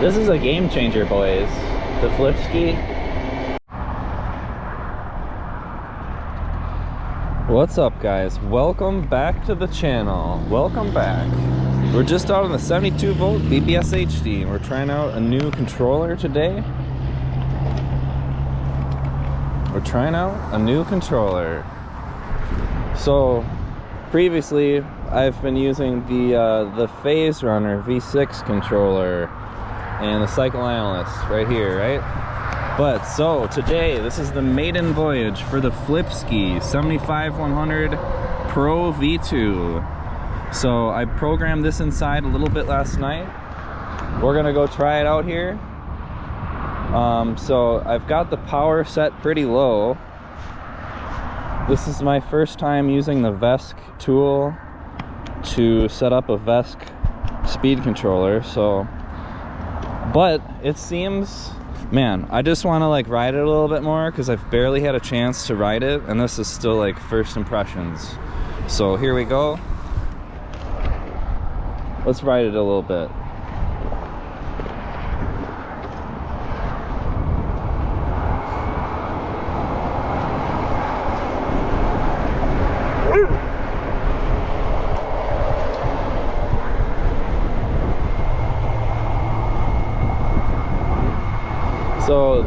This is a game changer, boys. The Flipsky. What's up, guys? Welcome back to the channel. Welcome back. We're just out on the 72 volt BBSHD and we're trying out a new controller today. We're trying out a new controller. So previously I've been using the Phase Runner V6 controller and the Cycle Analyst right here, right? But so today, this is the Maiden Voyage for the Flipsky 75100 Pro V2. So I programmed this inside a little bit last night. We're gonna go try it out here. So I've got the power set pretty low. This is my first time using the vesc tool to set up a vesc speed controller. But it seems, man, I just want to like ride it a little bit more because I've barely had a chance to ride it, and this is still like first impressions. So here we go. Let's ride it a little bit. So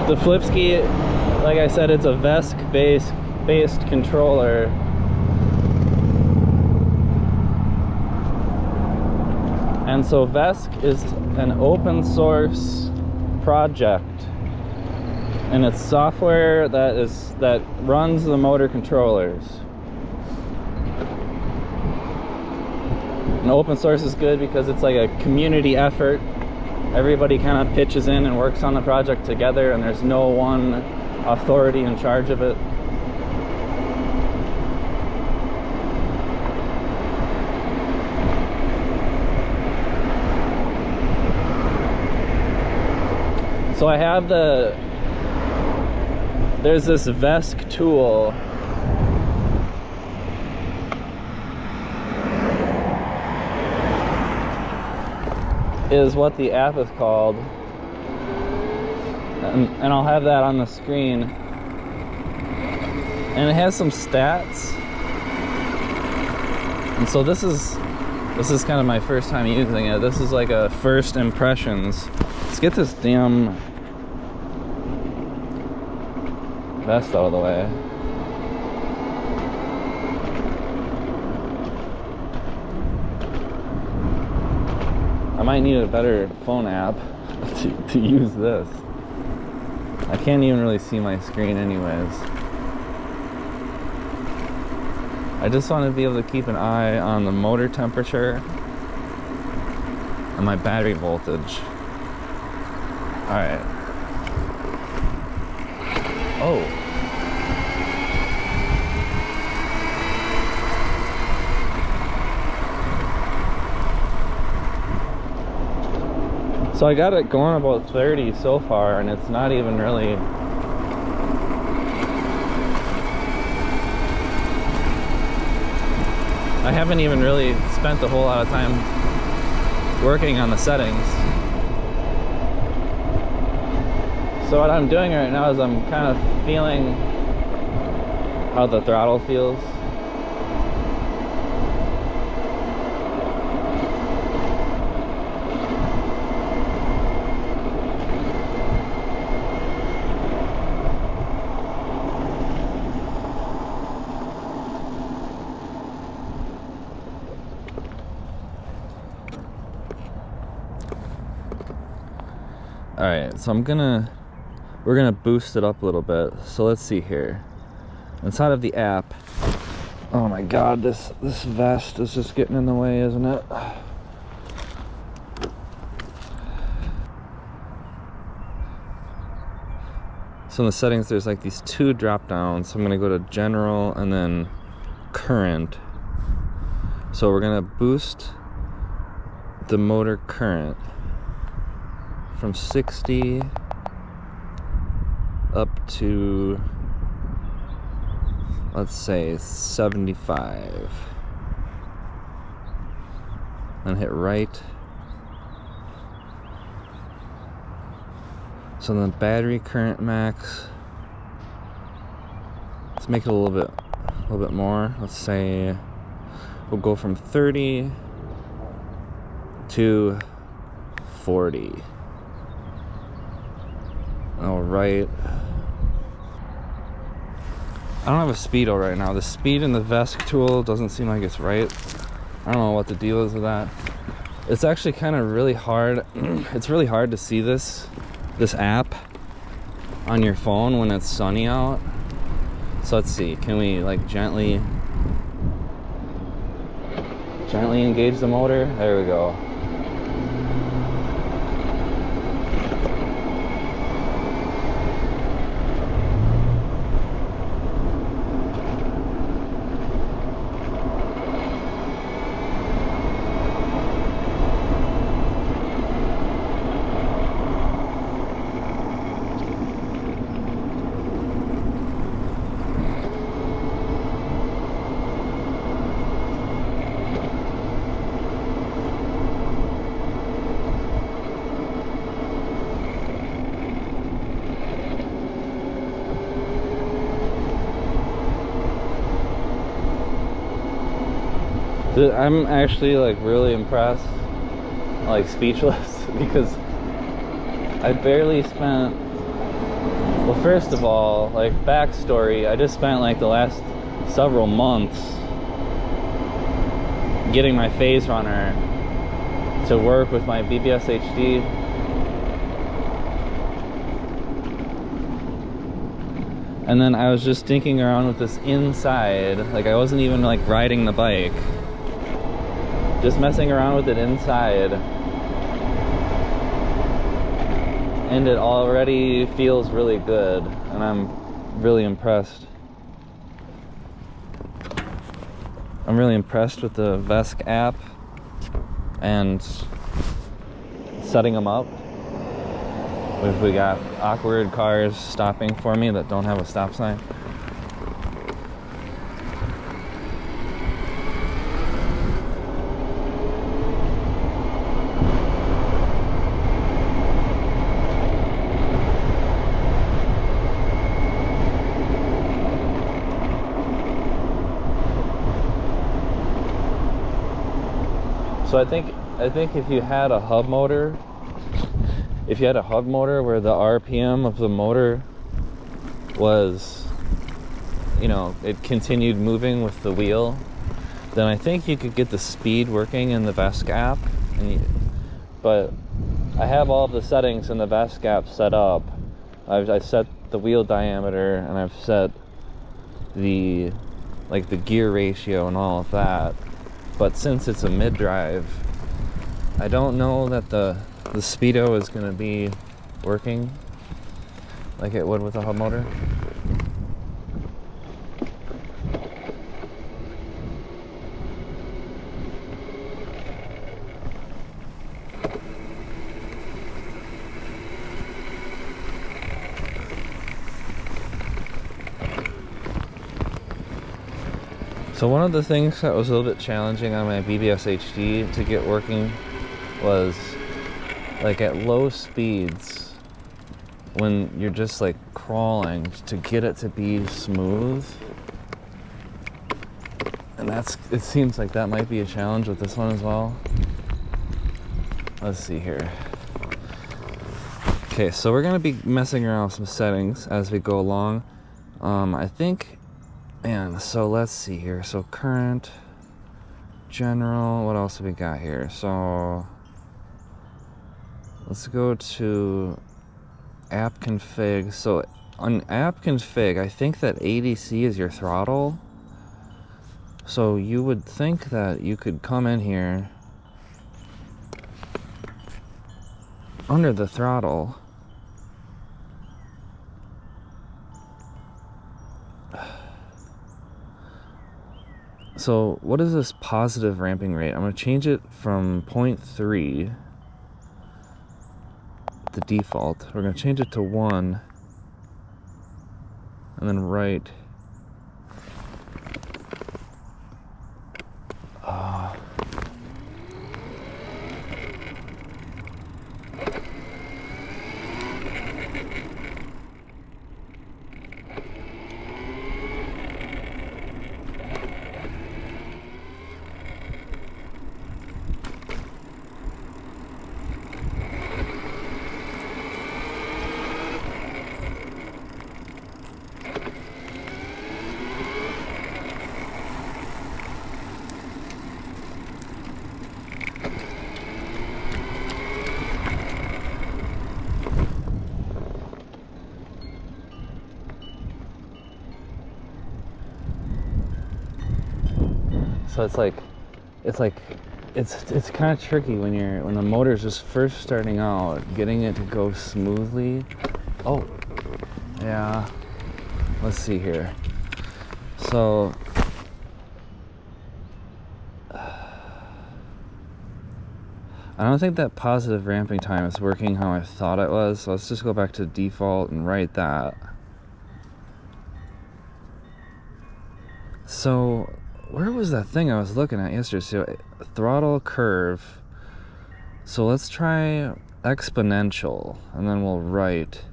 the Flipsky, like I said, it's a vesc based controller. And so vesc is an open source project, and it's software that runs the motor controllers. And open source is good because it's like a community effort. Everybody kind of pitches in and works on the project together, and there's no one authority in charge of it. So I have there's this vesc tool. Is what the app is called, and I'll have that on the screen, and it has some stats. And so this is kind of my first time using it. This is like a first impressions. Let's get this damn vest out of the way. I might need a better phone app to use this. I can't even really see my screen anyways. I just want to be able to keep an eye on the motor temperature and my battery voltage. Alright. Oh. So I got it going about 30 so far, and it's not even really... I haven't even really spent a whole lot of time working on the settings. So what I'm doing right now is I'm kind of feeling how the throttle feels. Alright, so we're gonna boost it up a little bit. So let's see here. Inside of the app, oh my god, this vest is just getting in the way, isn't it? So in the settings, there's like these two drop downs. So I'm gonna go to general and then current. So we're gonna boost the motor current from 60 up to, let's say, 75. And hit right So the battery current max, let's make it a little bit more. Let's say we'll go from 30 to 40. All right. I don't have a speedo right now. The speed in the vesc tool doesn't seem like it's right. I don't know what the deal is with that. It's actually kind of really hard. It's really hard to see this app on your phone when it's sunny out. So let's see, can we like gently engage the motor? There we go. I'm actually like really impressed, like speechless, because I barely spent, well, first of all, like backstory, I just spent like the last several months getting my phase runner to work with my BBSHD. And then I was just dinking around with this inside, like I wasn't even like riding the bike. Just messing around with it inside, and it already feels really good, and I'm really impressed. I'm really impressed with the vesc app and setting them up. If we got awkward cars stopping for me that don't have a stop sign. So I think if you had a hub motor, where the RPM of the motor was, you know, it continued moving with the wheel, then I think you could get the speed working in the vesc app. But I have all the settings in the vesc app set up. I set the wheel diameter, and I've set the gear ratio and all of that. But since it's a mid-drive, I don't know that the speedo is going to be working like it would with a hub motor. So one of the things that was a little bit challenging on my BBSHD to get working was like at low speeds, when you're just like crawling, to get it to be smooth. And it seems like that might be a challenge with this one as well. Let's see here. Okay, so we're gonna be messing around with some settings as we go along. I think, man, so let's see here. So current, general, what else have we got here? So let's go to app config. So on app config, I think that ADC is your throttle. So you would think that you could come in here under the throttle. So what is this positive ramping rate? I'm going to change it from 0.3, the default. We're going to change it to 1, and then right. So it's kind of tricky when the motor's just first starting out, getting it to go smoothly. Oh, yeah. Let's see here. So I don't think that positive ramping time is working how I thought it was. So let's just go back to default and write that. So where was that thing I was looking at yesterday? So throttle curve. So let's try exponential, and then we'll write.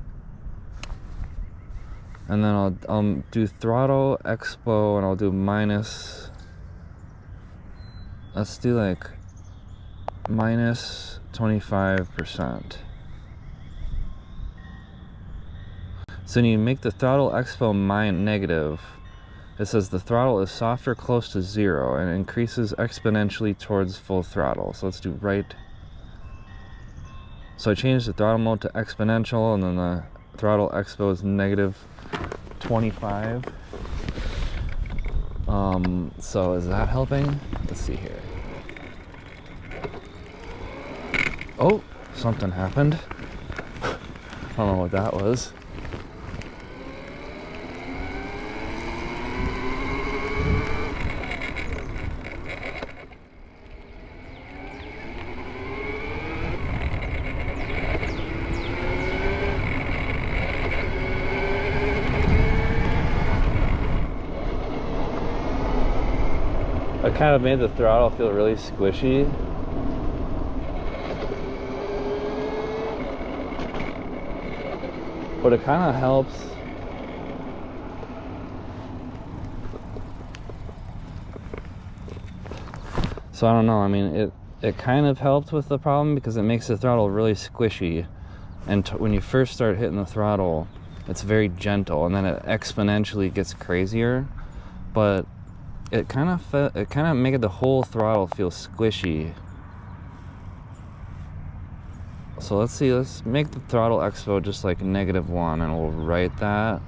And then I'll do throttle expo, and I'll do minus. Let's do like minus 25%. So when you make the throttle expo negative, it says the throttle is softer close to 0 and increases exponentially towards full throttle. So let's do right. So I changed the throttle mode to exponential, and then the throttle expo is negative 25. So is that helping? Let's see here. Oh, something happened. I don't know what that was. I kind of made the throttle feel really squishy. But it kind of helps. So I don't know, I mean, it kind of helped with the problem because it makes the throttle really squishy. And when you first start hitting the throttle, it's very gentle, and then it exponentially gets crazier. But it kind of made the whole throttle feel squishy. So let's see, let's make the throttle expo just like -1, and we'll write that.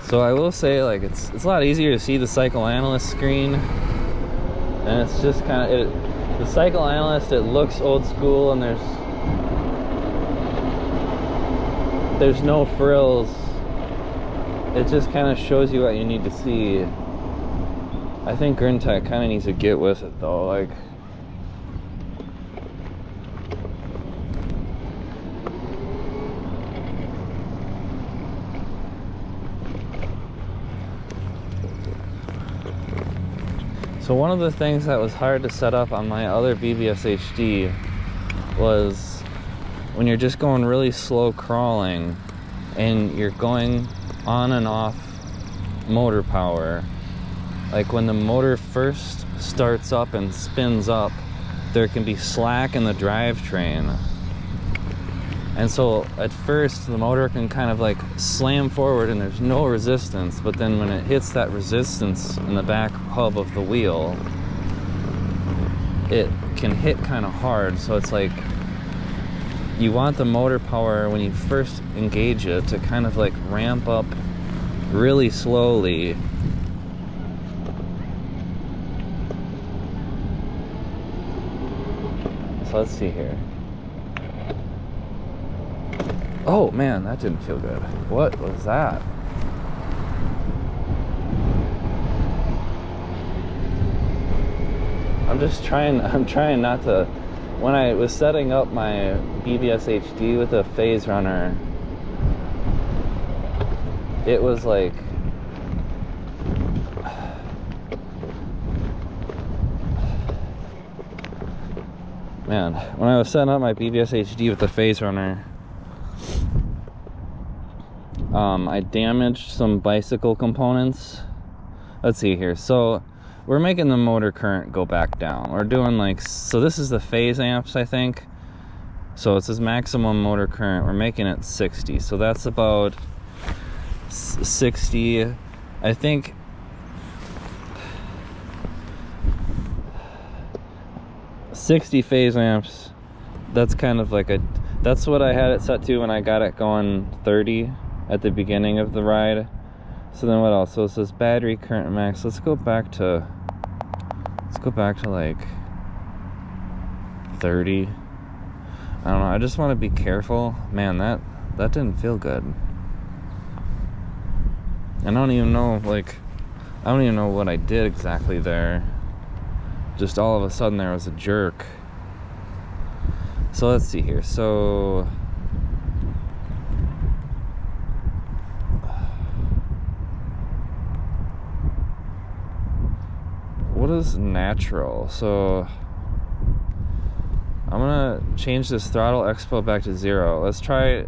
So I will say, like, it's a lot easier to see the cycle analyst screen, and it's just kind of the cycle analyst. It looks old school, and there's no frills. It just kind of shows you what you need to see. I think GrindTech kind of needs to get with it though, like. So one of the things that was hard to set up on my other BBSHD was when you're just going really slow crawling and you're going on and off motor power. Like when the motor first starts up and spins up, there can be slack in the drivetrain. And so at first the motor can kind of like slam forward and there's no resistance, but then when it hits that resistance in the back hub of the wheel, it can hit kind of hard. So it's like you want the motor power when you first engage it to kind of like ramp up really slowly. So let's see here. Oh man, that didn't feel good. What was that? I'm trying not to. When I was setting up my BBSHD with a phase runner, it was like, man, when I was setting up my BBSHD with the phase runner, I damaged some bicycle components. Let's see here. So we're making the motor current go back down. We're doing like, so this is the phase amps, I think. So it says maximum motor current. We're making it 60. So that's about 60. I think $60 phase amps. That's kind of like That's what I had it set to when I got it going 30 at the beginning of the ride. So then what else? So it says battery current max. Let's go back to like 30. I don't know, I just want to be careful. Man, that didn't feel good. I don't even know, like, I don't even know what I did exactly there. Just all of a sudden there was a jerk. So let's see here. So what is natural? So I'm gonna change this Throttle Expo back to 0. Let's try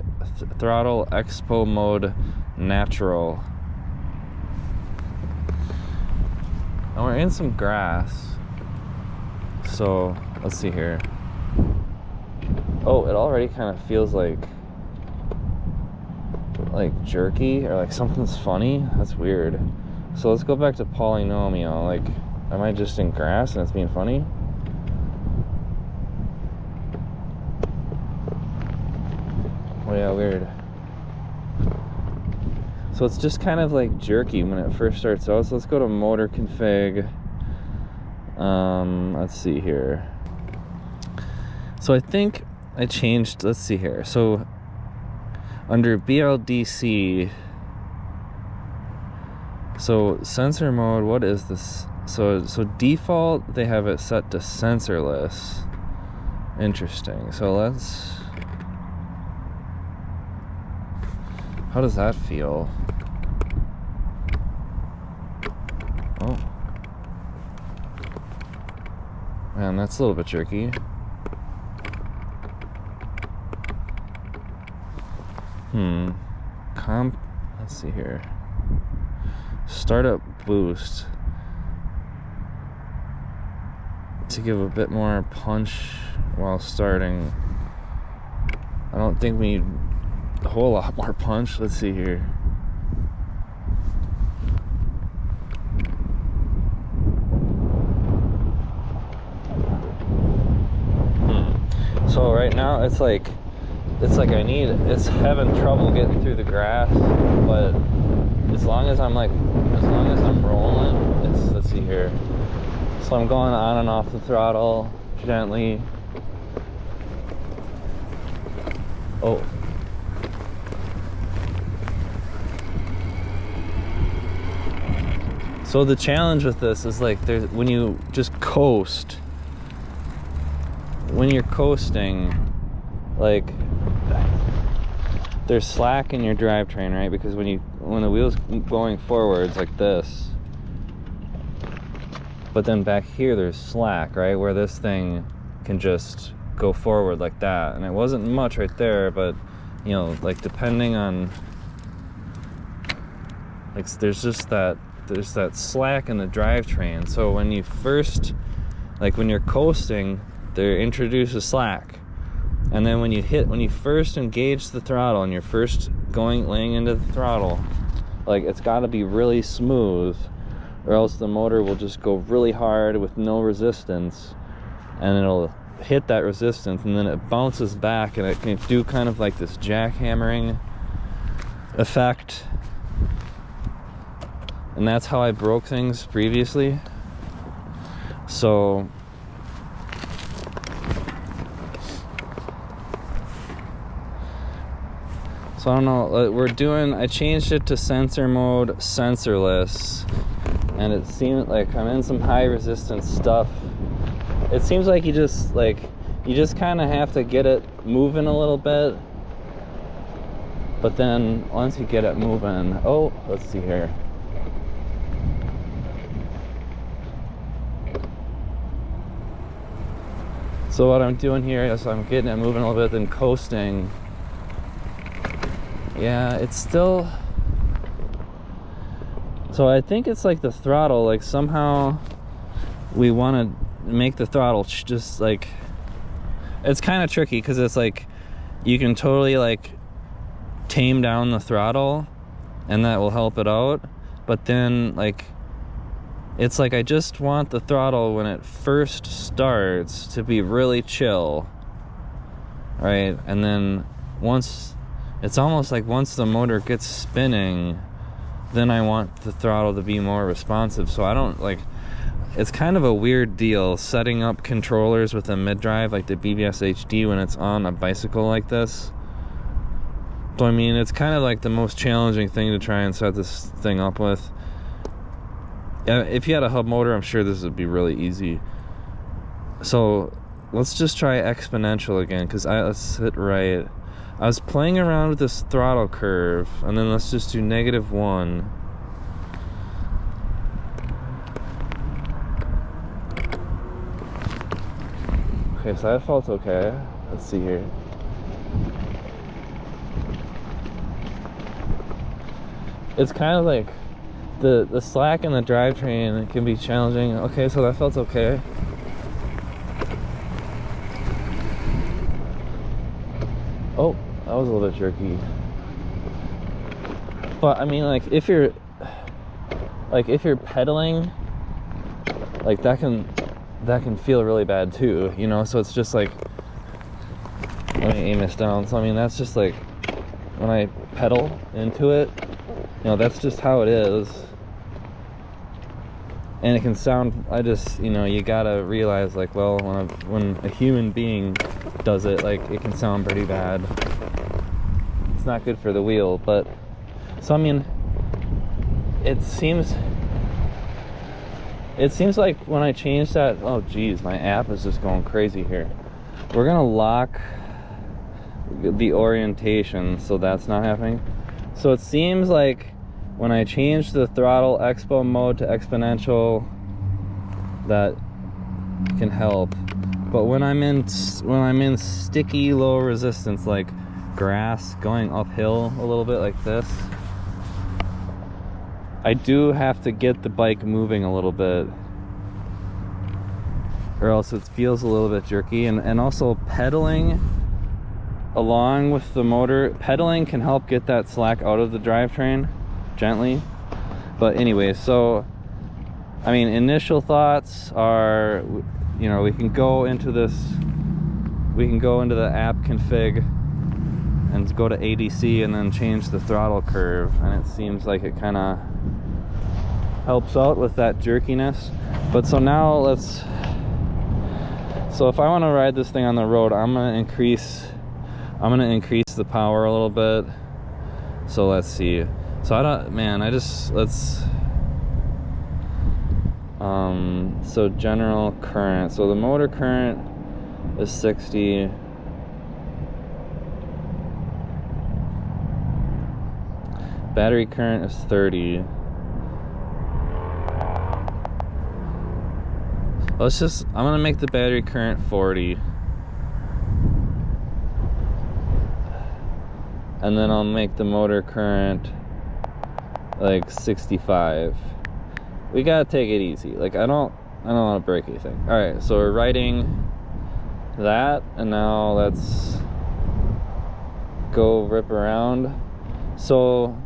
Throttle Expo mode natural. And we're in some grass. So let's see here. Oh, it already kind of feels like jerky, or like something's funny. That's weird. So let's go back to polynomial. Like, am I just in grass and it's being funny? Oh yeah, weird. So it's just kind of like jerky when it first starts out. So let's go to motor config. Let's see here. So I think I changed, let's see here. So under BLDC, so sensor mode, what is this? So default, they have it set to sensorless. Interesting. So let's, how does that feel? Oh. Man, that's a little bit jerky. Let's see here. Startup boost. To give a bit more punch while starting. I don't think we need a whole lot more punch. Let's see here. So right now it's like it's having trouble getting through the grass, but as long as I'm rolling, let's see here. So I'm going on and off the throttle gently. Oh. So the challenge with this is like when you just coast, when you're coasting, like there's slack in your drivetrain, right? Because when the wheel's going forwards like this, but then back here there's slack, right? Where this thing can just go forward like that. And it wasn't much right there, but you know, like depending on, like there's that slack in the drivetrain. So when you first, like when you're coasting, they introduce a slack. And then when you first engage the throttle and you're first laying into the throttle, like it's got to be really smooth, or else the motor will just go really hard with no resistance, and it'll hit that resistance, and then it bounces back, and it can do kind of like this jackhammering effect. And that's how I broke things previously. So I don't know, I changed it to sensor mode, sensorless, and it seemed like I'm in some high resistance stuff. It seems like you just kind of have to get it moving a little bit, but then once you get it moving, oh, let's see here. So what I'm doing here is I'm getting it moving a little bit, then coasting. Yeah, it's still, so I think it's like the throttle, like somehow we want to make the throttle just like, it's kind of tricky because it's like you can totally like tame down the throttle and that will help it out, but then like it's like I just want the throttle when it first starts to be really chill, right? And then once, it's almost like once the motor gets spinning, then I want the throttle to be more responsive. So I don't like, it's kind of a weird deal setting up controllers with a mid-drive like the BBSHD when it's on a bicycle like this. So I mean, it's kind of like the most challenging thing to try and set this thing up with. If you had a hub motor, I'm sure this would be really easy. So let's just try Exponential again, because let's hit right. I was playing around with this throttle curve, and then let's just do -1. Okay, so that felt okay. Let's see here. It's kind of like the slack in the drivetrain can be challenging. Okay, so that felt okay. Oh, that was a little bit jerky. But I mean, like if you're pedaling, like that can feel really bad too, you know. So it's just like, let me aim this down. So I mean, that's just like when I pedal into it, you know, that's just how it is. And it can sound, you know, you gotta realize, like, well, when a human being does it, like, it can sound pretty bad. It's not good for the wheel, but, so I mean, it seems like when I change that, oh geez, my app is just going crazy here. We're gonna lock the orientation, so that's not happening. So it seems like when I change the throttle expo mode to exponential, that can help. But when I'm in sticky low resistance, like grass going uphill a little bit like this, I do have to get the bike moving a little bit, or else it feels a little bit jerky. And also pedaling along with the motor, pedaling can help get that slack out of the drivetrain gently. But anyway, so I mean, initial thoughts are, you know, we can go into the app config and go to ADC and then change the throttle curve, and it seems like it kind of helps out with that jerkiness. But so now so if I want to ride this thing on the road, I'm gonna increase the power a little bit. So let's see. So so general current. So the motor current is 60. Battery current is 30. I'm gonna make the battery current 40. And then I'll make the motor current like 65. We gotta take it easy. Like I don't want to break anything. All right, so we're writing that, and now let's go rip around. So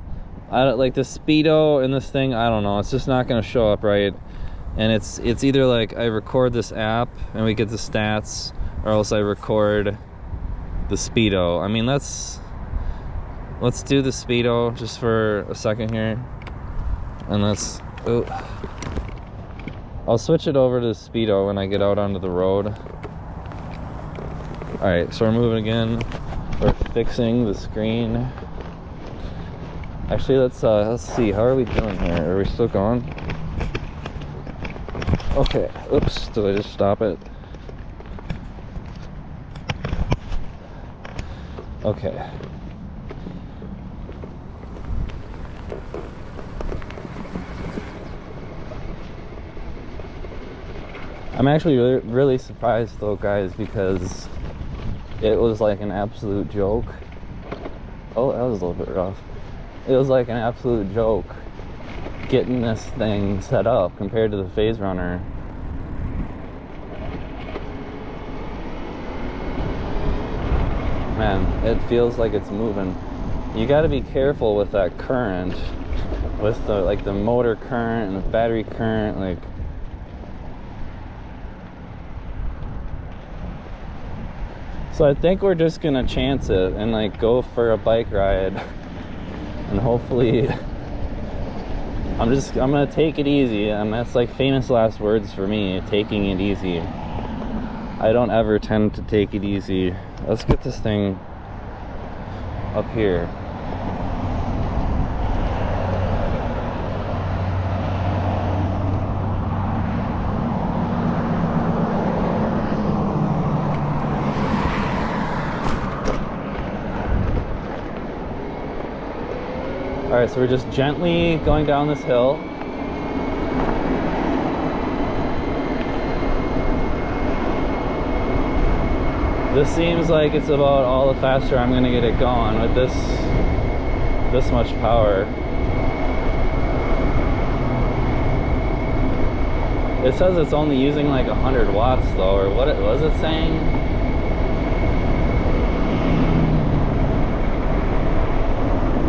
I don't like the speedo in this thing. I don't know. It's just not gonna show up right. And it's either like I record this app and we get the stats, or else I record the speedo. I mean, let's do the speedo just for a second here, and I'll switch it over to the speedo when I get out onto the road. All right, so we're moving again. We're fixing the screen. Actually, let's see. How are we doing here? Are we still going? Okay. Oops. Did I just stop it? Okay. I'm actually really surprised though, guys, because it was like an absolute joke. Oh, that was a little bit rough. It was like an absolute joke getting this thing set up compared to the phase runner. Man, it feels like it's moving. You got to be careful with that current, with the motor current and the battery current. Like, So I think we're just gonna chance it and like go for a bike ride, and hopefully I'm gonna take it easy, and that's like famous last words for me, taking it easy. I don't ever tend to take it easy. Let's get this thing up here. All right, so we're just gently going down this hill. This seems like it's about all the faster I'm gonna get it going with this much power. It says it's only using like 100 watts though, or what was it saying?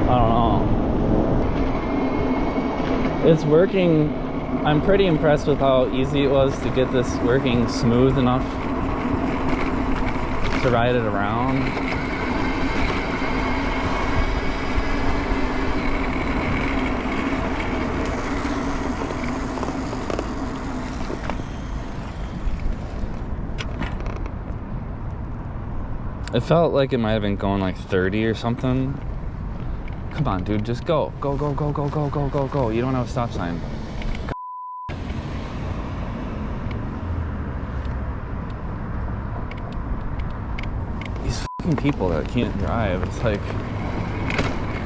I don't know. It's working. I'm pretty impressed with how easy it was to get this working smooth enough to ride it around. It felt like it might have been going like 30 or something. Come on, dude, just go. Go, go, go, go, go, go, go, go. You don't have a stop sign. These fucking people that can't drive, it's like,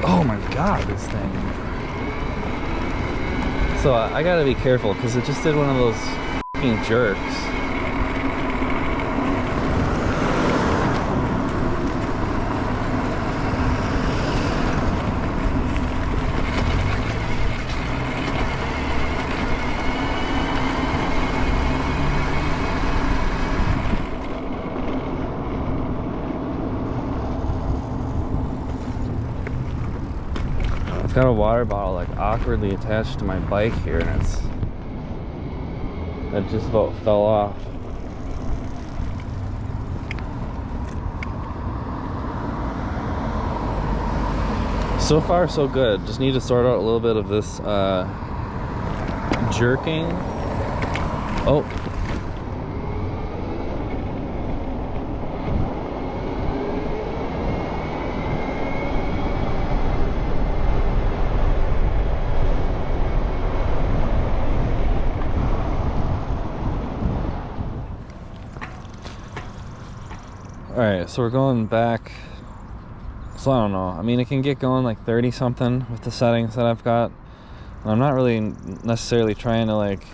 oh my god, this thing. So I gotta be careful because it just did one of those fucking jerks. Got a water bottle like awkwardly attached to my bike here, and it just about fell off. So far so good. Just need to sort out a little bit of this jerking. Oh, alright, so we're going back. So I don't know. I mean, it can get going like 30 something with the settings that I've got. And I'm not really necessarily trying to like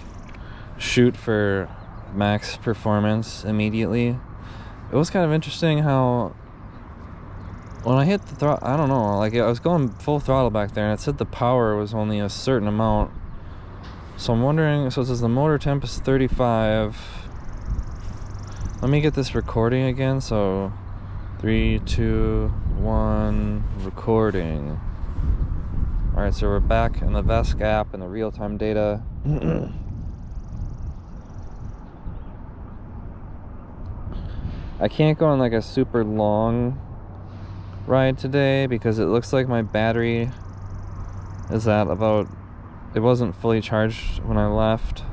shoot for max performance immediately. It was kind of interesting how when I hit the throttle, I don't know, like I was going full throttle back there and it said the power was only a certain amount. So I'm wondering, so it says the motor temp is 35. Let me get this recording again. So 3, 2, 1, recording. Alright, so we're back in the vesc app and the real-time data. I can't go on like a super long ride today because it looks like my battery is at about, it wasn't fully charged when I left.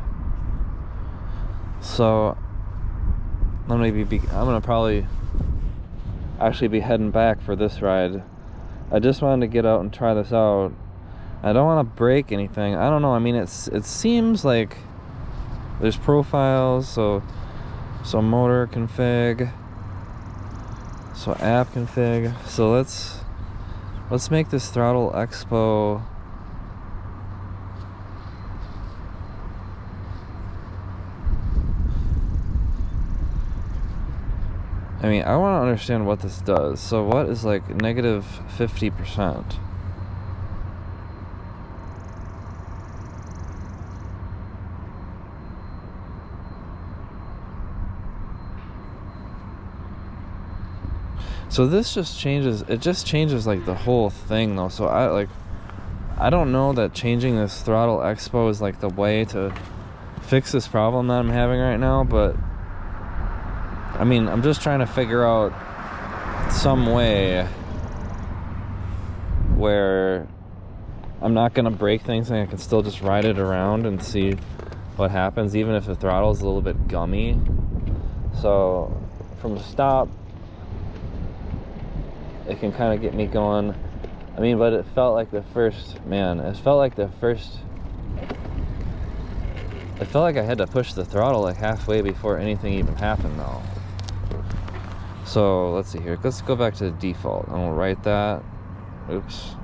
So I'm gonna probably actually be heading back for this ride. I just wanted to get out and try this out. I don't want to break anything. I don't know. I mean, it seems like there's profiles, so motor config, so app config. So let's make this Throttle Expo. I mean, I want to understand what this does. So what is like negative 50%? So this just changes, it just changes like the whole thing though. So I don't know that changing this Throttle Expo is like the way to fix this problem that I'm having right now, but I mean, I'm just trying to figure out some way where I'm not gonna break things and I can still just ride it around and see what happens, even if the throttle is a little bit gummy. So from the stop, it can kind of get me going. I mean, but it felt like I had to push the throttle like halfway before anything even happened though. So let's see here, let's go back to the default and we'll write that. Oops.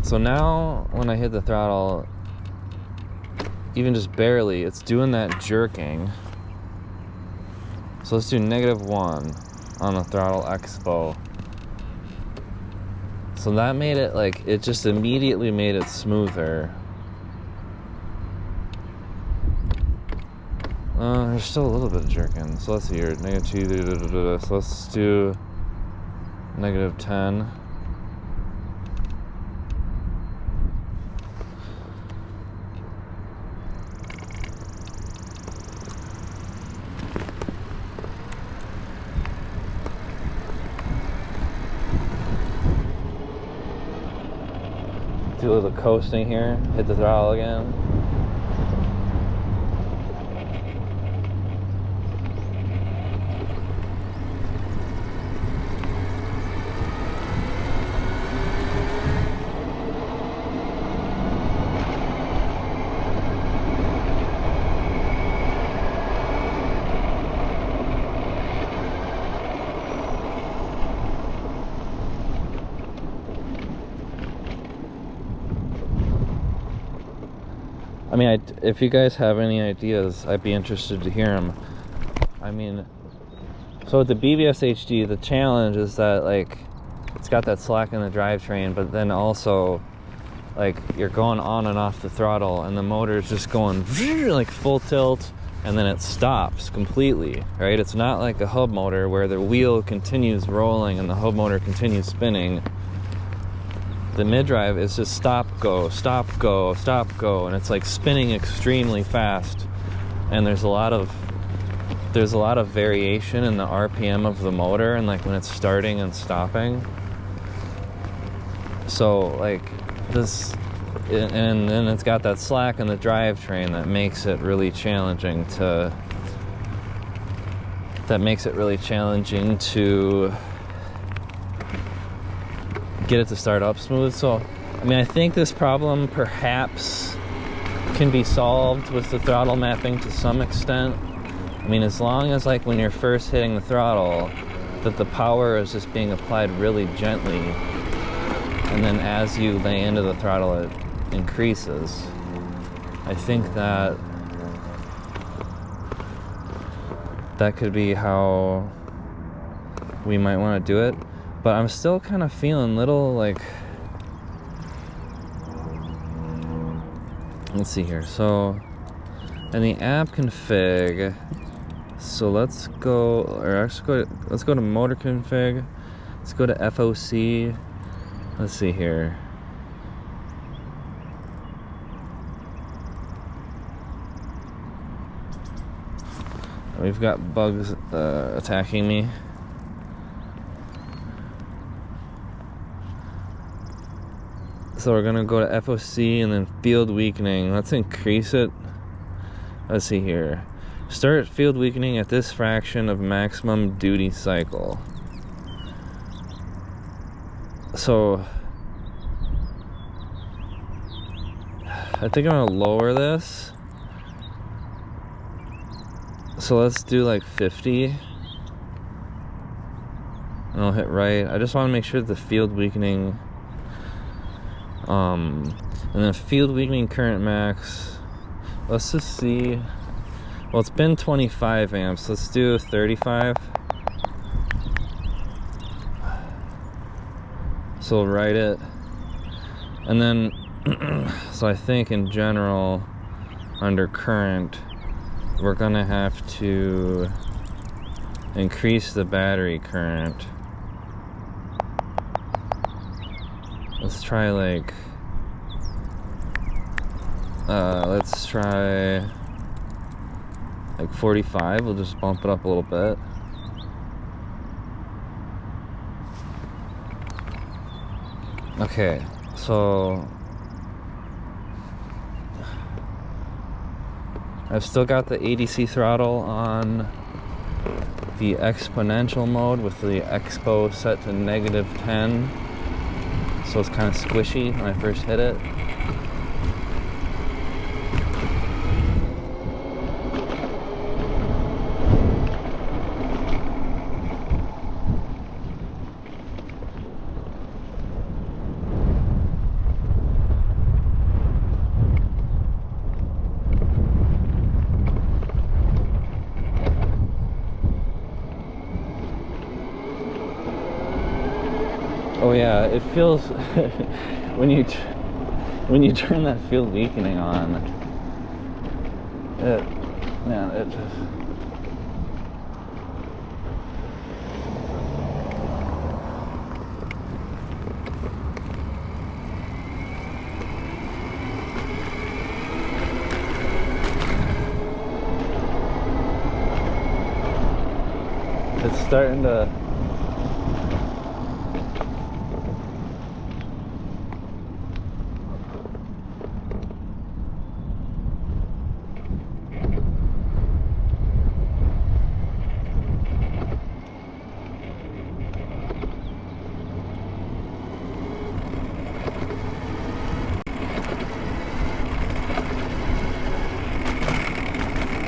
So now when I hit the throttle, even just barely, it's doing that jerking. So let's do -1 on the Throttle Expo. So that made it like, it just immediately made it smoother. There's still a little bit of jerking. So let's see here, -2, so let's do -10. Do a little coasting here, hit the throttle again. I mean, if you guys have any ideas, I'd be interested to hear them. I mean, so with the BBSHD, the challenge is that, like, it's got that slack in the drivetrain, but then also, like, you're going on and off the throttle, and the motor's just going, like, full tilt, and then it stops completely, right? It's not like a hub motor where the wheel continues rolling and the hub motor continues spinning. The mid-drive is just stop, go, stop, go, stop, go, and it's like spinning extremely fast. And there's a lot of variation in the RPM of the motor and like when it's starting and stopping. So like this, and then it's got that slack in the drivetrain that makes it really challenging to get it to start up smooth. So I mean, I think this problem perhaps can be solved with the throttle mapping to some extent. I mean, as long as like when you're first hitting the throttle that the power is just being applied really gently, and then as you lay into the throttle it increases. I think that could be how we might want to do it. But I'm still kind of feeling little like, let's see here. So in the app config, so let's go to motor config. Let's go to FOC. Let's see here. We've got bugs attacking me. So we're gonna go to FOC and then field weakening. Let's increase it. Let's see here. Start field weakening at this fraction of maximum duty cycle. So I think I'm gonna lower this. So let's do like 50. And I'll hit right. I just want to make sure that the field weakening, and then field weakening current max, let's just see. Well, it's been 25 amps. Let's do 35. So we'll write it. And then, so I think in general, under current, we're gonna have to increase the battery current. Let's try like, let's try like 45. We'll just bump it up a little bit. Okay, so I've still got the ADC throttle on the exponential mode with the expo set to -10, so it's kind of squishy when I first hit it. Oh yeah, it feels when you turn that field weakening on, it just, it's starting to.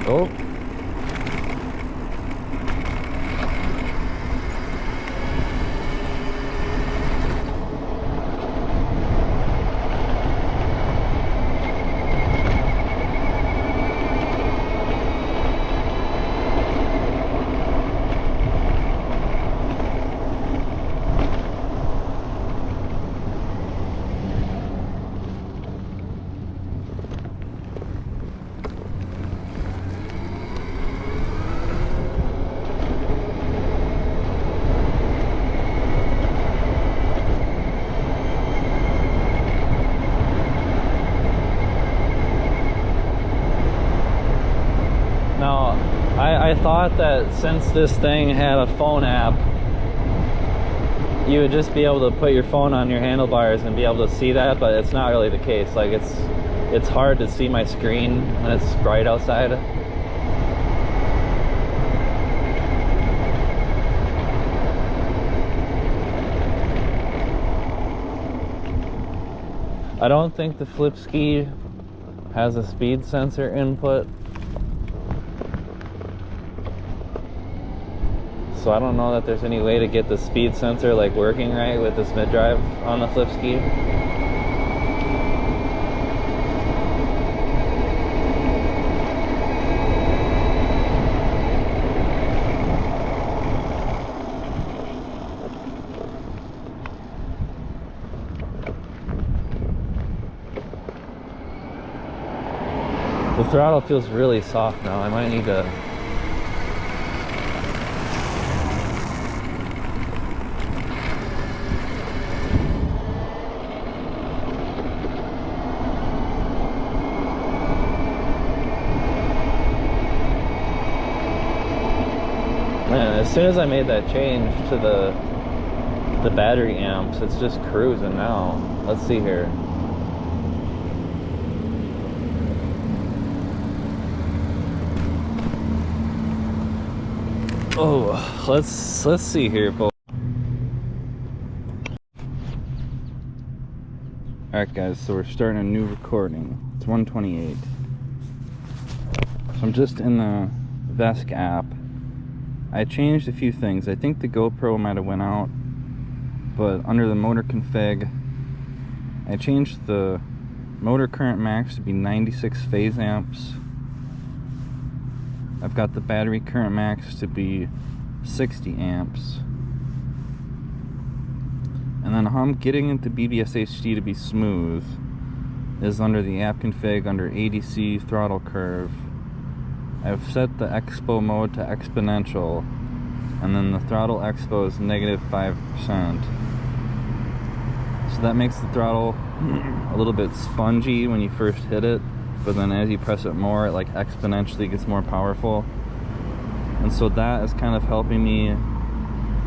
Oh. I thought that since this thing had a phone app, you would just be able to put your phone on your handlebars and be able to see that, but it's not really the case. Like it's hard to see my screen when it's bright outside. I don't think the Flipsky has a speed sensor input, so I don't know that there's any way to get the speed sensor like working right with this mid-drive on the Flipsky. The throttle feels really soft now. I might need to as soon as I made that change to the battery amps, it's just cruising now. Let's see here. Oh, let's see here, folks. Alright guys, so we're starting a new recording. It's 1:28. So I'm just in the vesc app. I changed a few things. I think the GoPro might have went out, but under the motor config, I changed the motor current max to be 96 phase amps. I've got the battery current max to be 60 amps. And then how I'm getting into BBSHD to be smooth is under the app config, under ADC Throttle Curve. I've set the expo mode to exponential, and then the throttle expo is -5%. So that makes the throttle a little bit spongy when you first hit it. but then as you press it more, it like exponentially gets more powerful. And so that is kind of helping me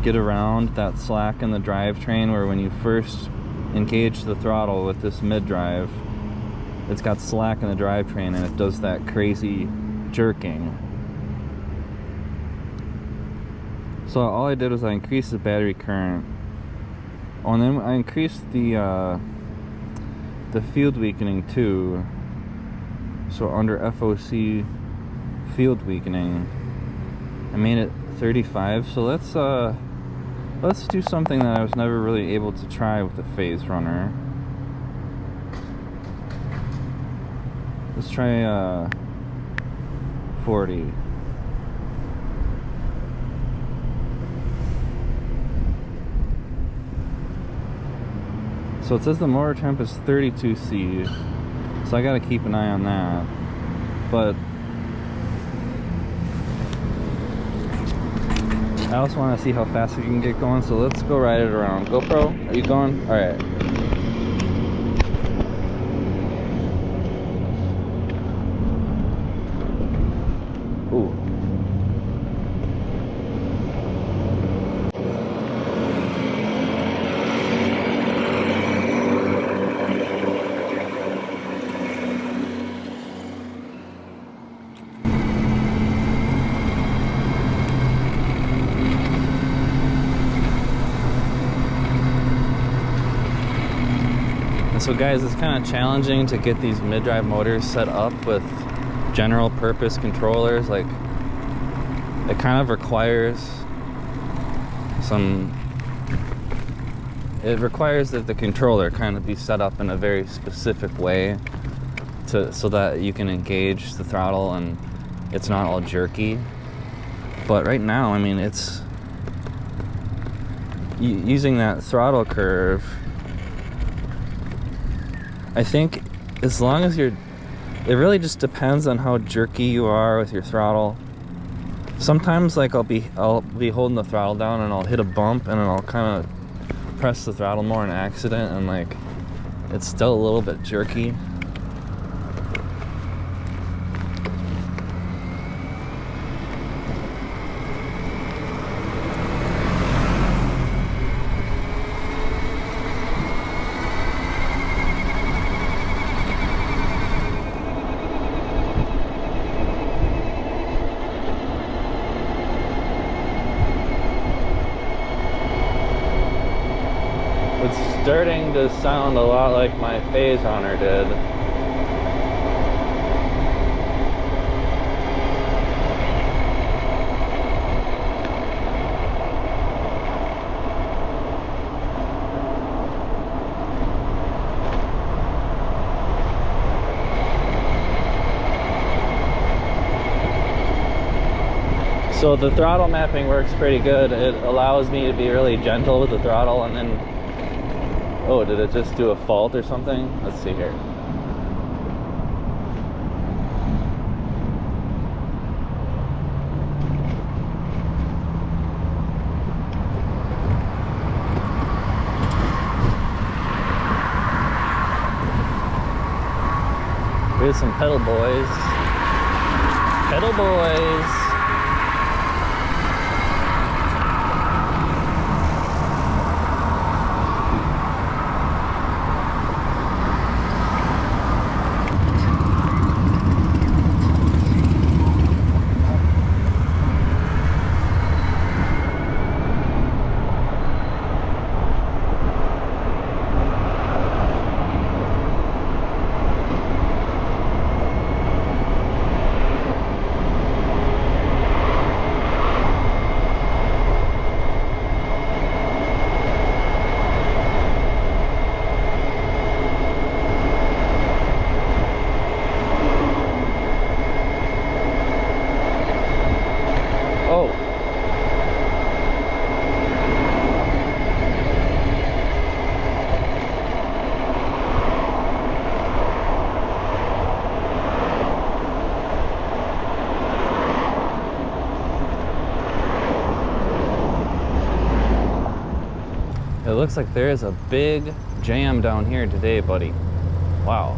get around that slack in the drivetrain, where when you first engage the throttle with this mid-drive, it's got slack in the drivetrain and it does that crazy jerking. So all I did was I increased the battery current. Oh, and then I increased the field weakening too. So under FOC field weakening, I made it 35. So let's do something that I was never really able to try with the phase runner. Let's try 40. So it says the motor temp is 32C, so I gotta keep an eye on that. But I also want to see how fast we can get going, so let's go ride it around. GoPro, are you going? All right. Ooh. So guys, it's kind of challenging to get these mid-drive motors set up with general purpose controllers. Like, it kind of requires that the controller kind of be set up in a very specific way so that you can engage the throttle and it's not all jerky. But right now, I mean, it's using that throttle curve. I think as long as it really just depends on how jerky you are with your throttle. Sometimes like I'll be holding the throttle down and I'll hit a bump and then I'll kind of press the throttle more in accident and like it's still a little bit jerky. Starting to sound a lot like my phase runner did. So the throttle mapping works pretty good. It allows me to be really gentle with the throttle, and then oh, did it just do a fault or something? Let's see here. Here's some pedal boys. Pedal boys. It looks like there is a big jam down here today, buddy. Wow.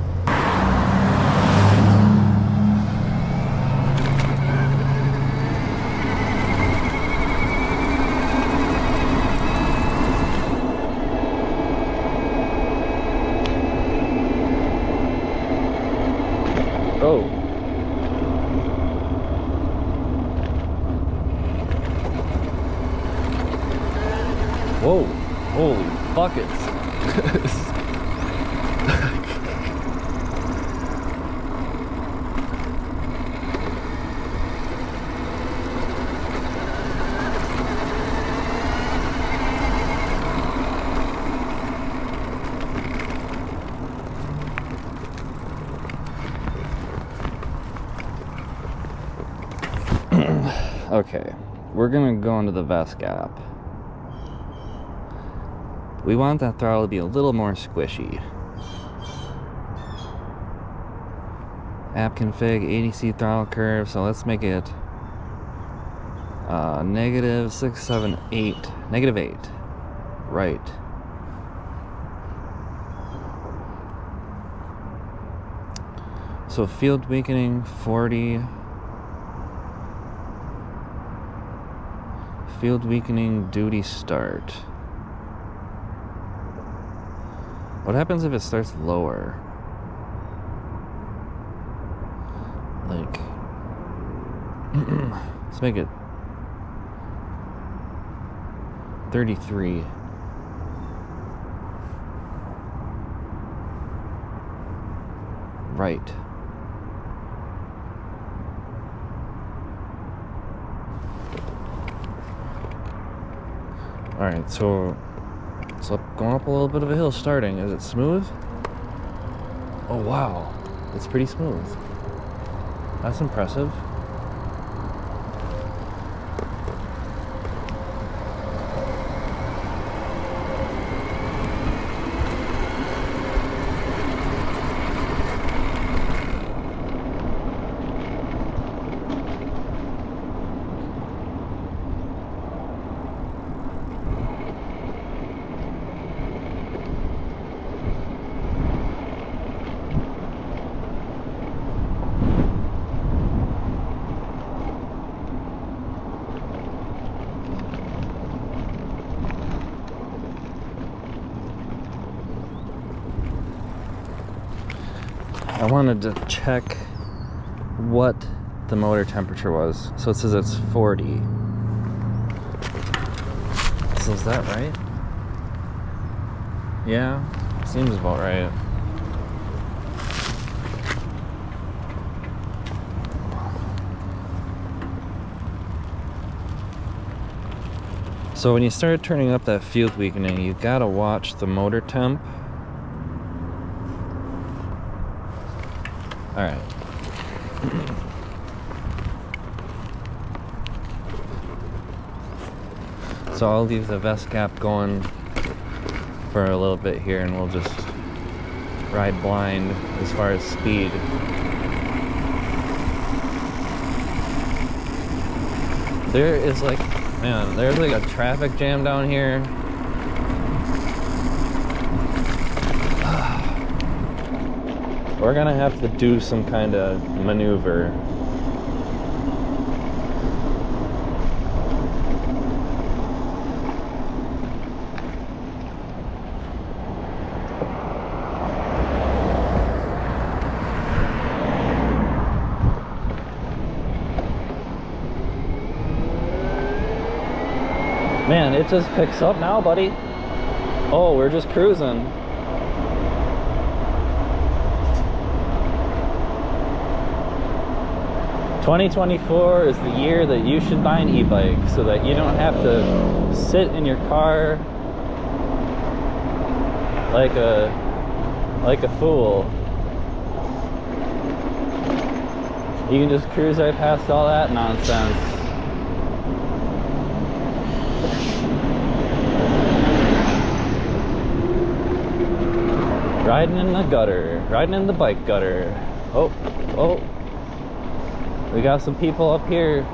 Okay, we're gonna go into the vesc app. We want that throttle to be a little more squishy. App config, ADC throttle curve, so let's make it negative 678, negative 8, right. So field weakening 40, field weakening duty start. What happens if it starts lower? Like, let's make it 33. Right. Alright, so it's going up a little bit of a hill starting. Is it smooth? Oh wow, it's pretty smooth. That's impressive. I wanted to check what the motor temperature was. So it says it's 40. So is that right? Yeah, seems about right. So when you start turning up that field weakening, you gotta watch the motor temp. All right. So I'll leave the vesc app going for a little bit here, and we'll just ride blind as far as speed. There is like, man, there's like a traffic jam down here. We're gonna have to do some kind of maneuver. Man, it just picks up now, buddy. Oh, we're just cruising. "2024 is the year that you should buy an e-bike so that you don't have to sit in your car like a fool. You can just cruise right past all that nonsense." Riding in the gutter, riding in the bike gutter. Oh, oh. We got some people up here.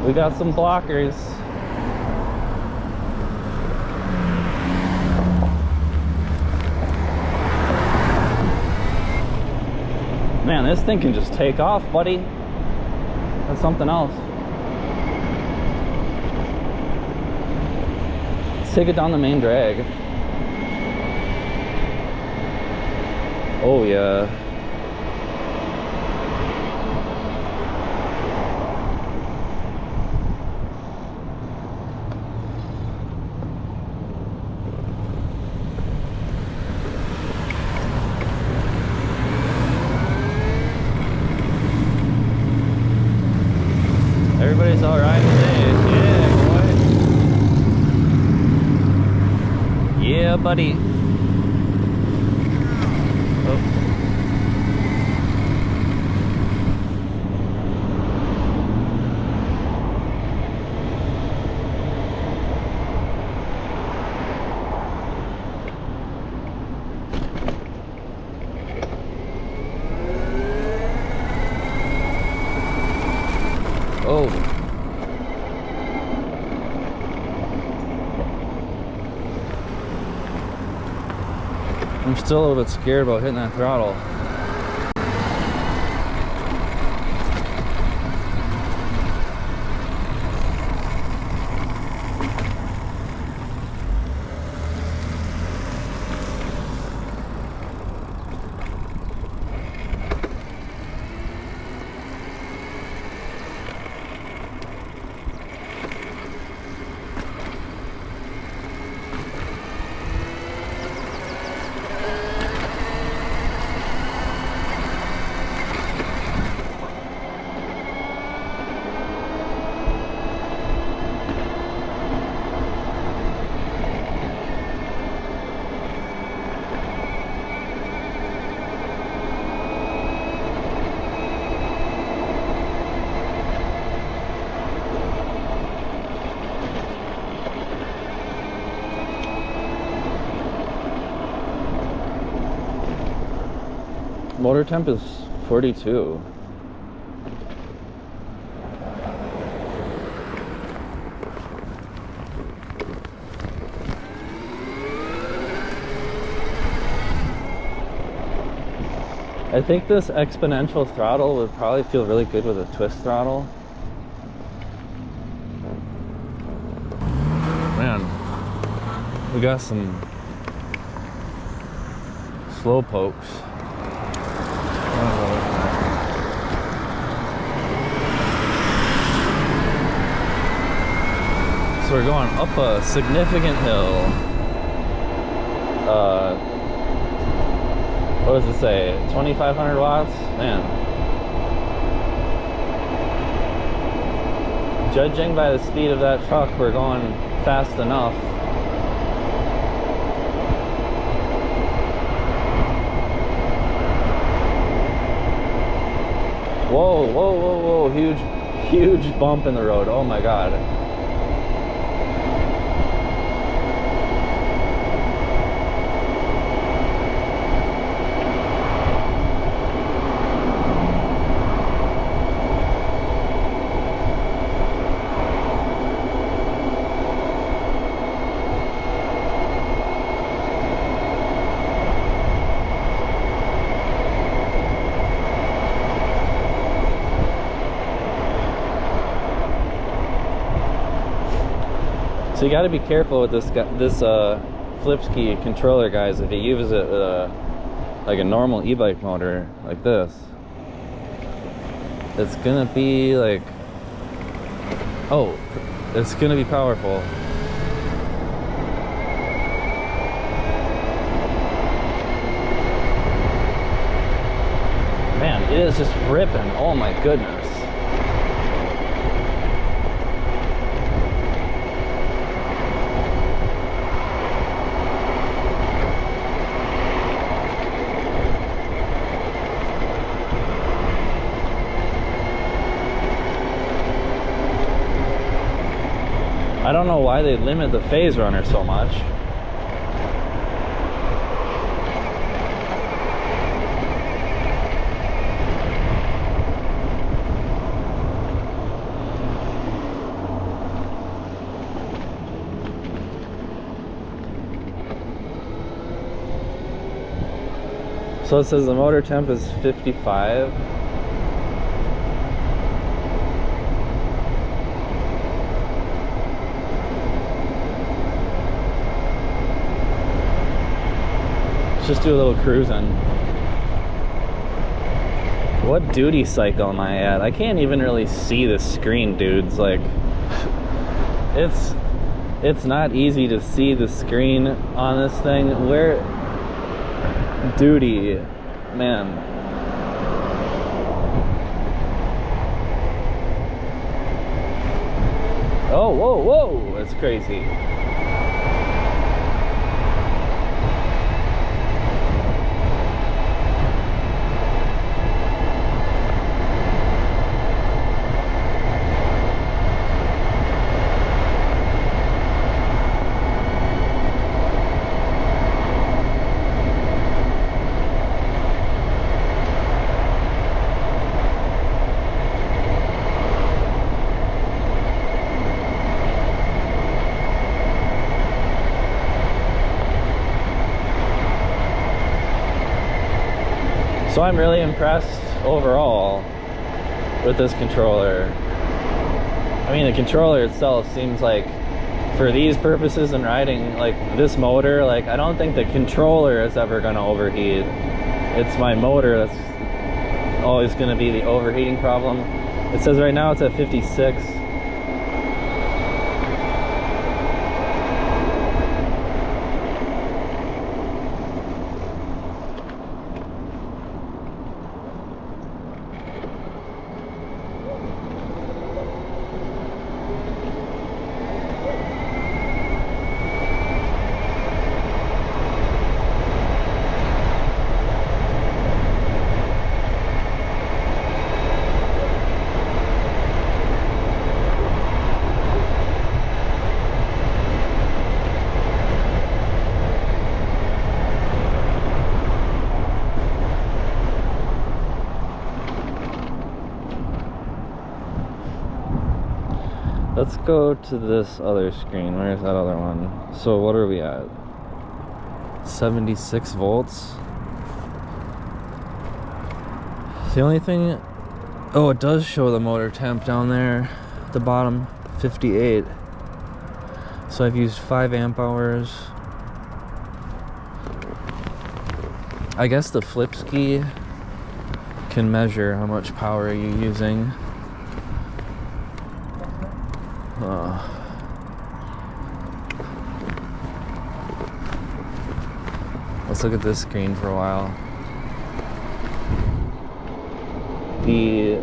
We got some blockers. Man, this thing can just take off, buddy. That's something else. Let's take it down the main drag. Oh yeah. boys all right today. Yeah, boy. Yeah, buddy. Oh. Oh. I'm still a little bit scared about hitting that throttle. Motor temp is 42. I think this exponential throttle would probably feel really good with a twist throttle. Man, we got some slow pokes. So we're going up a significant hill. What does it say? 2,500 watts? Man. Judging by the speed of that truck, we're going fast enough. Whoa, whoa, whoa, whoa. Huge bump in the road. Oh my God. So you got to be careful with this Flipsky controller, guys. If you use it with like a normal e-bike motor like this, it's gonna be like, oh, it's gonna be powerful. Man, it is just ripping. Oh my goodness. I don't know why they limit the phase runner so much. So it says the motor temp is 55. Just do a little cruising. What duty cycle am I at? I can't even really see the screen, dudes. Like, it's not easy to see the screen on this thing. Where duty, man. Oh, whoa, whoa, that's crazy. So I'm really impressed overall with this controller. I mean, the controller itself seems like, for these purposes and riding like this motor, like I don't think the controller is ever going to overheat. It's my motor that's always going to be the overheating problem. It says right now it's at 56. Let's go to this other screen. Where's that other one? So what are we at? 76 volts. The only thing... Oh, it does show the motor temp down there at the bottom, 58. So I've used 5 amp hours. I guess the Flipsky can measure how much power you're using. Let's look at this screen for a while. The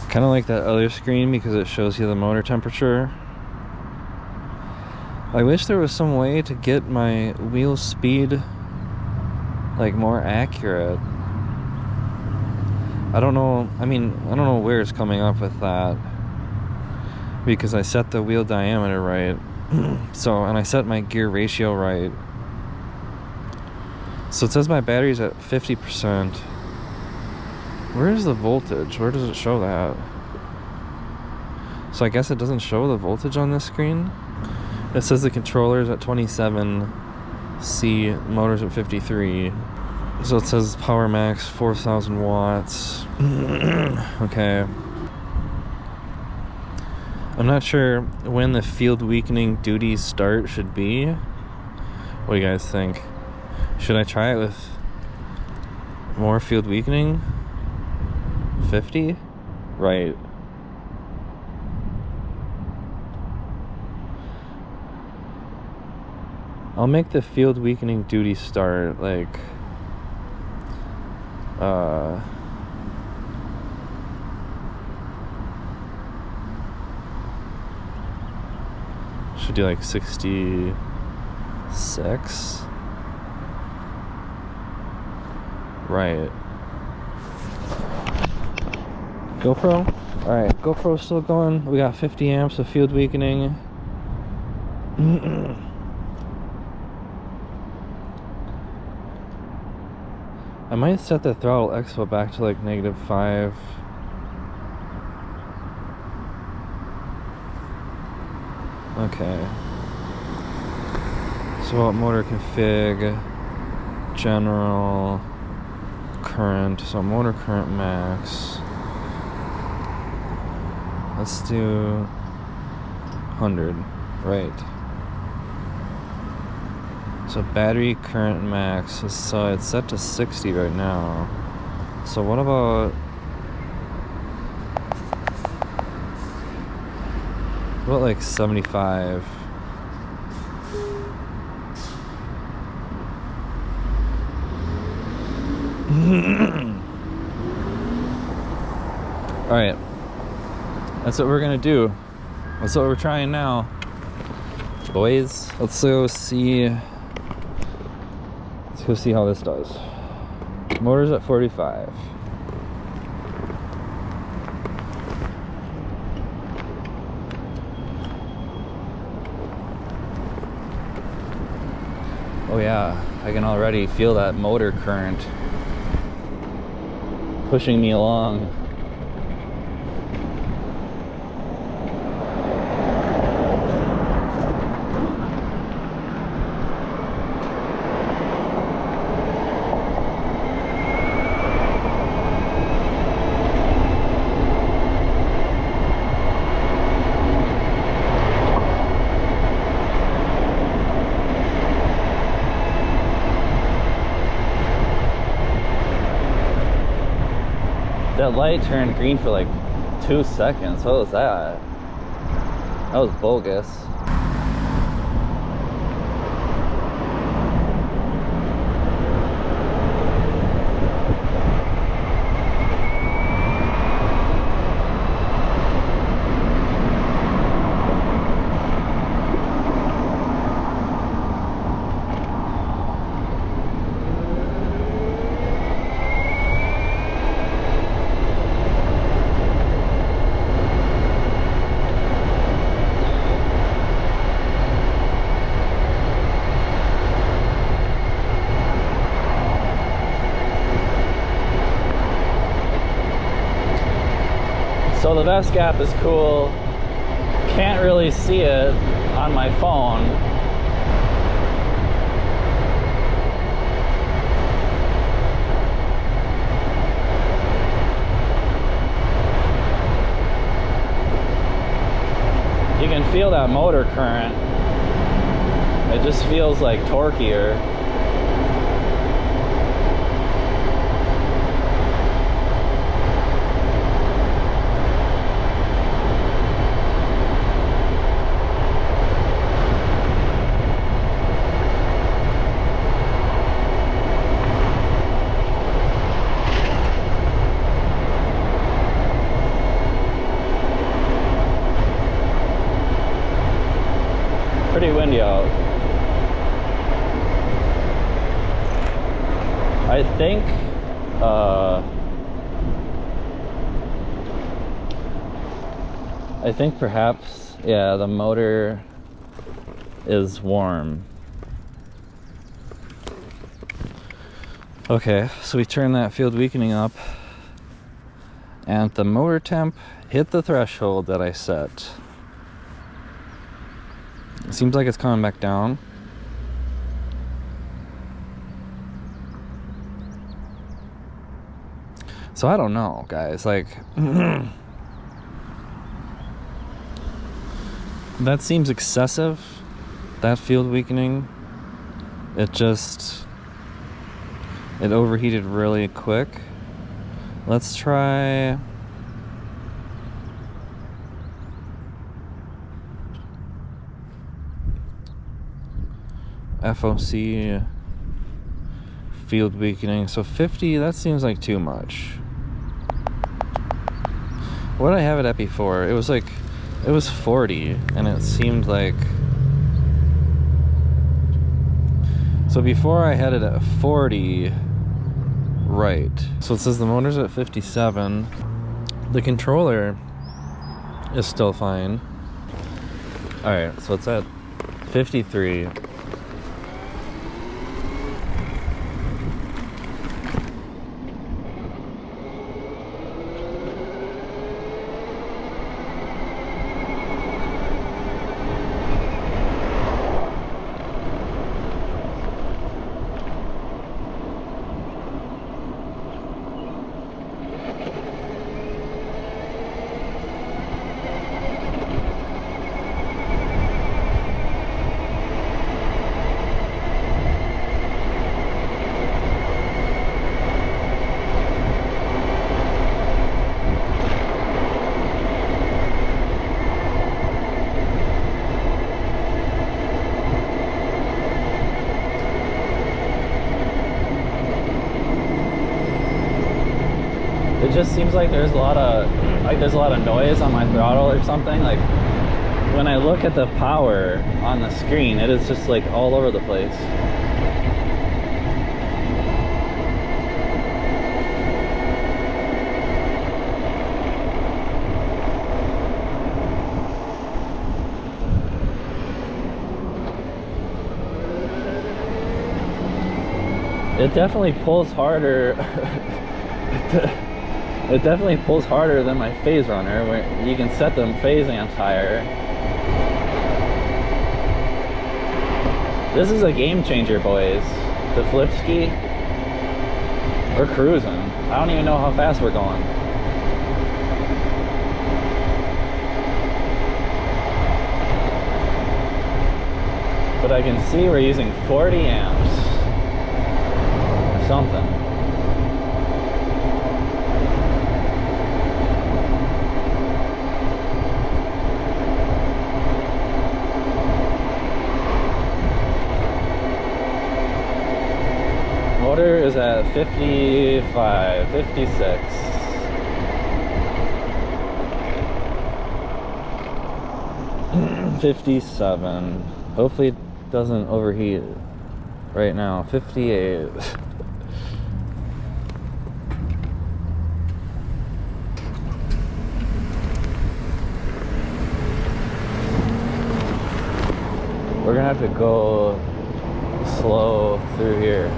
kind of like that other screen because it shows you the motor temperature. I wish there was some way to get my wheel speed like more accurate. I don't know, I mean, I don't know where it's coming up with that, because I set the wheel diameter right. So, and I set my gear ratio right. So it says my battery's at 50%. Where is the voltage? Where does it show that? So I guess it doesn't show the voltage on this screen. It says the controller's at 27, C, motor's at 53. So it says power max 4,000 watts. Okay. I'm not sure when the field weakening duty start should be. What do you guys think? Should I try it with more field weakening? 50? Right. I'll make the field weakening duty start like should do like 66. Right. GoPro? Alright, GoPro's still going. We got 50 amps of field weakening. I might set the Throttle Expo back to like -5. Okay. So what motor config? General current. So motor current max. Let's do 100. Right. So battery current max. So it's set to 60 right now. So what about like 75? Alright. That's what we're gonna do. That's what we're trying now. Boys, let's go see how this does. Motor's at 45. Oh yeah, I can already feel that motor current pushing me along. That light turned green for like 2 seconds. What was that? That was bogus. So the vesc app is cool. Can't really see it on my phone. You can feel that motor current. It just feels like torquier. Pretty windy out. I think perhaps, yeah, the motor is warm. Okay, so we turn that field weakening up and the motor temp hit the threshold that I set. It seems like it's coming back down. So I don't know, guys, like that seems excessive, that field weakening. It overheated really quick. Let's try FOC field weakening. So 50, that seems like too much. What did I have it at before? It was 40 and it seemed like, so before I had it at 40, right. So it says the motor's at 57. The controller is still fine. All right, so it's at 53. It just seems like there's a lot of noise on my throttle or something. Like when I look at the power on the screen, it is just like all over the place. It definitely pulls harder. It definitely pulls harder than my phase runner, where you can set the phase amps higher. This is a game changer, boys. The Flipsky. We're cruising. I don't even know how fast we're going. But I can see we're using 40 amps. Or something. Motor is at 55, 56. $57. Hopefully it doesn't overheat right now. 58. We're gonna have to go slow through here.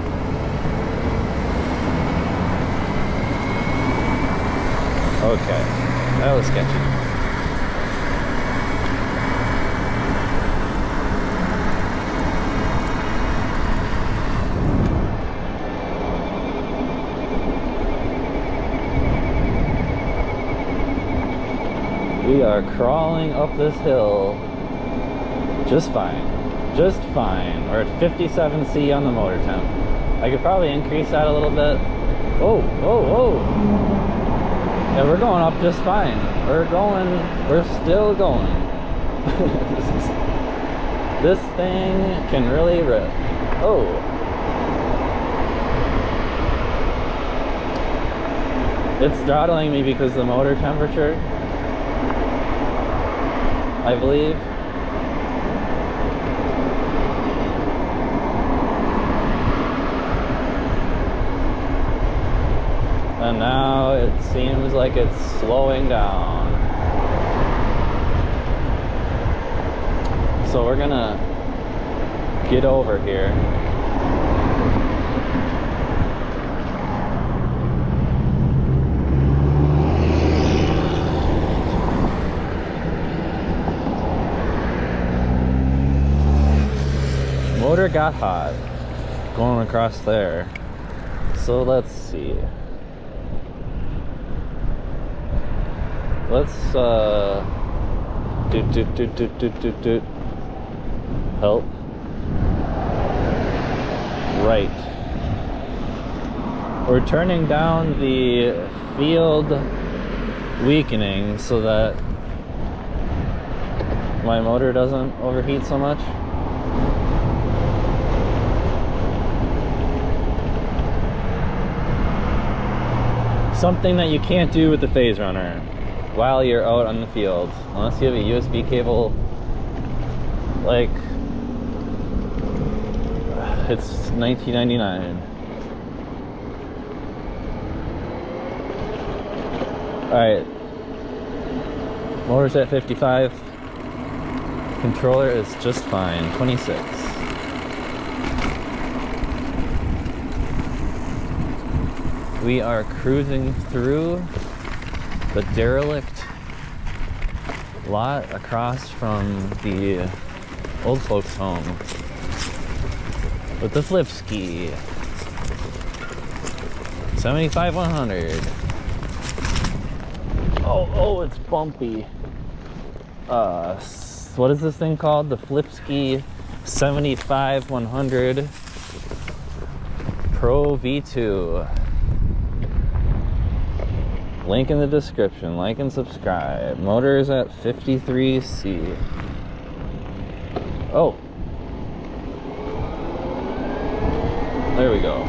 Okay, that was sketchy. We are crawling up this hill just fine. Just fine. We're at 57C on the motor temp. I could probably increase that a little bit. Oh, oh, oh. Yeah, we're going up just fine. We're still going. This thing can really rip. Oh. It's throttling me because of the motor temperature, I believe. And now it seems like it's slowing down. So we're gonna get over here. Motor got hot going across there. So let's see. Let's help right. We're turning down the field weakening so that my motor doesn't overheat so much. Something that you can't do with the phase runner while you're out on the field, unless you have a USB cable. Like, it's $19.99. Alright, Motor's at 55. Controller is just fine. 26. We are cruising through the derelict lot across from the old folks' home with the Flipsky 75-100. Oh, it's bumpy. What is this thing called? The Flipsky 75-100 Pro V2. Link in the description. Like and subscribe. Motor is at 53C. Oh. There we go.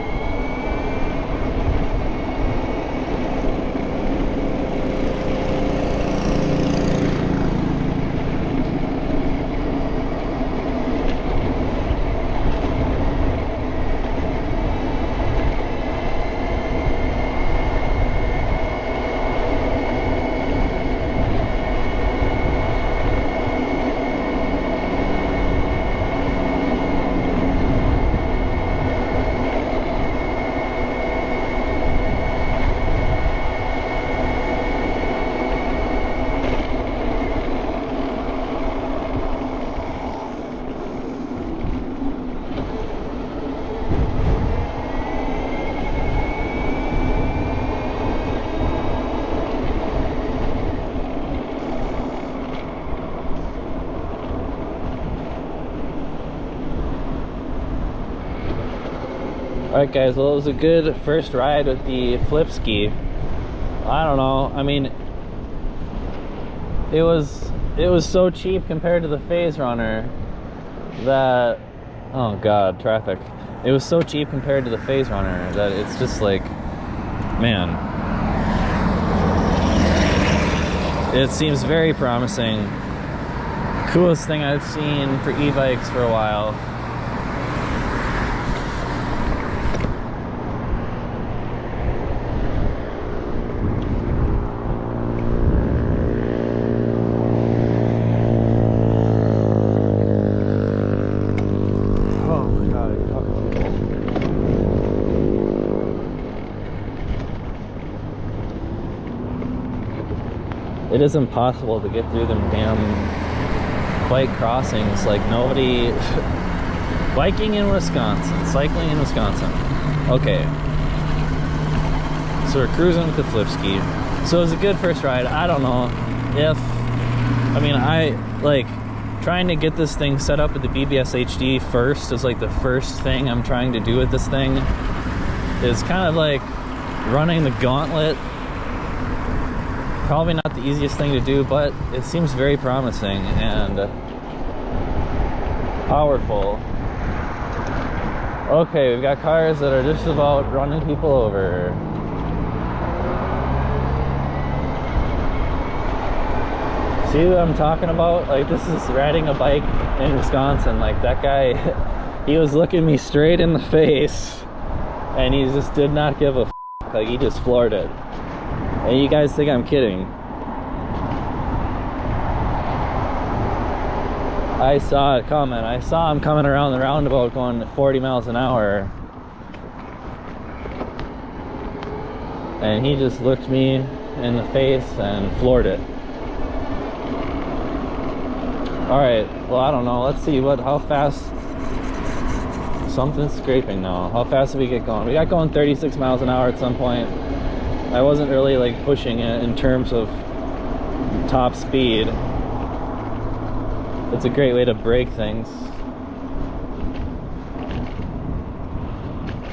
Alright guys, well it was a good first ride with the Flipsky. I don't know, I mean, it was so cheap compared to the Phase Runner that, oh god, traffic. It was so cheap compared to the Phase Runner that it's just like, man. It seems very promising. Coolest thing I've seen for e-bikes for a while. It is impossible to get through them damn bike crossings. Like nobody biking in Wisconsin, cycling in Wisconsin. Okay, so we're cruising with the Flipsky. So it was a good first ride. I don't know if, I mean, I like trying to get this thing set up with the BBSHD first is like the first thing I'm trying to do with this thing. Is kind of like running the gauntlet. Probably not the easiest thing to do, but it seems very promising and powerful. Okay, we've got cars that are just about running people over. See what I'm talking about? Like, this is riding a bike in Wisconsin. Like, that guy, he was looking me straight in the face and he just did not give a f. Like, he just floored it. And you guys think I'm kidding. I saw it coming. I saw him coming around the roundabout going 40 miles an hour. And he just looked me in the face and floored it. Alright, well I don't know. Let's see how fast. Something's scraping now. How fast did we get going? We got going 36 miles an hour at some point. I wasn't really like pushing it in terms of top speed. It's a great way to break things.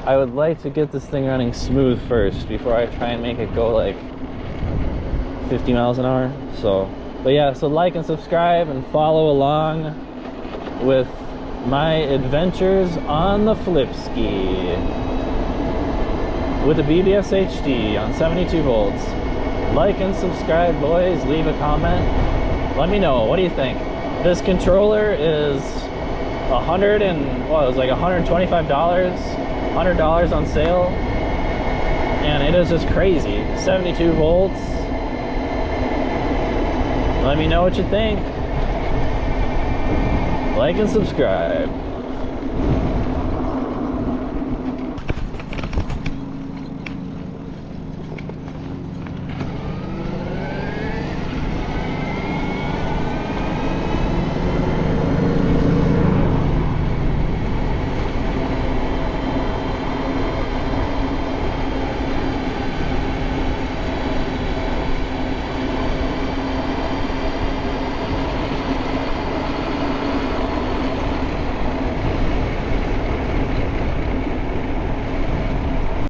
I would like to get this thing running smooth first before I try and make it go like 50 miles an hour. So, but yeah, so like and subscribe and follow along with my adventures on the Flipsky. With the BBSHD on 72 volts. Like and subscribe, boys. Leave a comment. Let me know. What do you think? This controller is it was like $125, $100 on sale. And it is just crazy. 72 volts. Let me know what you think. Like and subscribe.